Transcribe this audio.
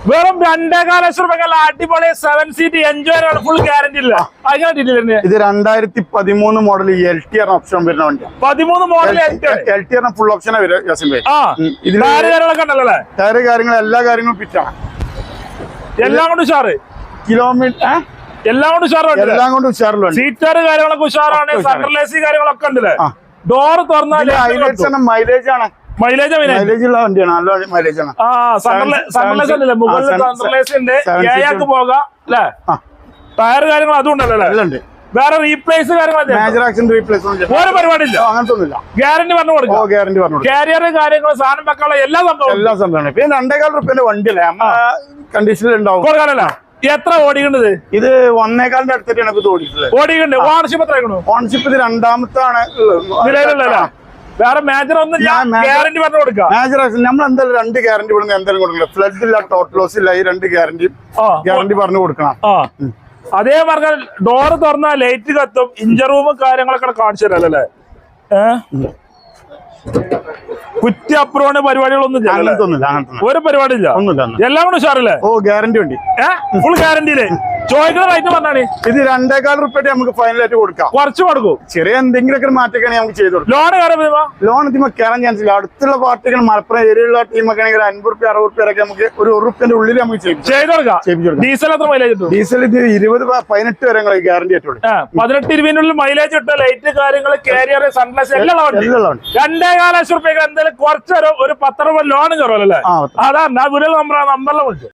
വെറും 2.5 ലക്ഷം രൂപ അടിപൊളി 7 സീറ്റ് എൻജോയ് ആണ്, ഫുൾ ഗ്യാരണ്ടി ഇല്ല. ഇത് 2013 മോഡൽ LT ഓപ്ഷൻ വരുന്ന വണ്ടിയാണ്. 13 model LT full option tyre കാര്യങ്ങൾ എല്ലാ കാര്യങ്ങളും ഫിറ്റാണ്. എല്ലാം കൊണ്ട് ഉഷാറ്, കിലോമീറ്റർ എല്ലാം കൊണ്ട് ഉഷാറുള്ള സീറ്റർ കാര്യങ്ങളൊക്കെ ഉഷാറാണ്. സെൻട്രൽ AC കാര്യങ്ങളൊക്കെ ഉണ്ടല്ലേ. ഡോർ തുറന്നാൽ മൈലേജ് ആണ്, മൈലേജ് ഉള്ള വണ്ടിയാണ്, നല്ല മൈലേജ് ആണ്. പോകാം അല്ലേ. ടയർ കാര്യങ്ങൾ അതും ഉണ്ടല്ലോ. വേറെ റീപ്ലേസ് ഒരു പരിപാടിയില്ല, അങ്ങനത്തെ ഒന്നുമില്ല. ഗ്യാരണ്ടി പറഞ്ഞു കൊടുക്കും. ഗ്യാരണ്ടി പറഞ്ഞു കാരിയർ കാര്യങ്ങൾ സാധനം വെക്കാനുള്ള എല്ലാ സംഭവമാണ്. പിന്നെ 2.25 റുപ്യന്റെ വണ്ടിയല്ലേ, കണ്ടീഷനിൽ ഉണ്ടാവും. കൊടുക്കാനല്ല. എത്ര ഓടിക്കേണ്ടത്? ഇത് 1.25 അടുത്തിട്ടാണ് ഓടിയിട്ടുള്ളത്. ഓടിക്കണ്ട്. ഓണർഷിപ്പ് എത്ര? ഓണർഷിപ്പ് ഇത് 2ാമത്താണ് നിലവിലുള്ള. വേറെ മേജർ ഒന്നും ഗ്യാരണ്ടി പറഞ്ഞു കൊടുക്കാം. മേജർ നമ്മൾ എന്തായാലും 2 ഗ്യാരണ്ടി കൊടുക്കണം. എന്തായാലും കൊടുക്കണം. ഫ്ലഡ് ഇല്ല, ടോട്ടൽ ലോസ് ഇല്ല, ഈ 2 ഗ്യാരണ്ടി പറഞ്ഞു കൊടുക്കണം. അതേ പറഞ്ഞാൽ ഡോറ് തുറന്നാൽ ലൈറ്റ് കത്തും. ഇഞ്ചർ റൂമും കാര്യങ്ങളൊക്കെ കാണിച്ചു തരാല്ലേ. കുറ്റി അപ്പുറമാണ് പരിപാടികളൊന്നും ഒരു പരിപാടി ഇല്ല, എല്ലാം കൂടെ ഉഷാറല്ലേ. ഗ്യാരണ്ടി ഉണ്ട്, ഫുൾ ഗ്യാരണ്ടിയില്. ചോദിക്കുന്ന റേറ്റ് പറഞ്ഞാണ് ഇത് 2.25 റുപ്യ നമുക്ക് ഫൈനലായിട്ട് കൊടുക്കാം. കുറച്ച് കൊടുക്കും. ചെറിയ എന്തെങ്കിലുമൊക്കെ മാറ്റൊക്കെ നമുക്ക് ചെയ്ത് കൊടുക്കും. ലോൺ ഇതിമ കയറാൻ ചാൻസ് ഇല്ല. അടുത്തുള്ള പാർട്ടികൾ മലപ്പുറം ഏരിയയിലുള്ള ടീമൊക്കെ ആണെങ്കിൽ 50 റുപ്യ 60 റുപ്യ നമുക്ക് ഒരു റുപ്യന്റെ ഉള്ളിൽ നമുക്ക് ചെയ്ത് കൊടുക്കാം. ഡീസൽ എത്ര മൈലേജ് കിട്ടും? ഡീസൽ ഇത് 20-18 വരെ ഗ്യാരണ്ടി ആയിട്ടുള്ളൂ. 18-20 മൈലേജ് കിട്ടും. ലൈറ്റ് കാര്യങ്ങൾ, കാരിയർ, സൺഗ്ലാസ് എല്ലാം 2.25 ലക്ഷം റുപ്യ എന്തായാലും കുറച്ചൊരു 10 രൂപ ലോൺ കയറുമല്ലോ. അതാ നമ്പറിലെ വിളിച്ചു.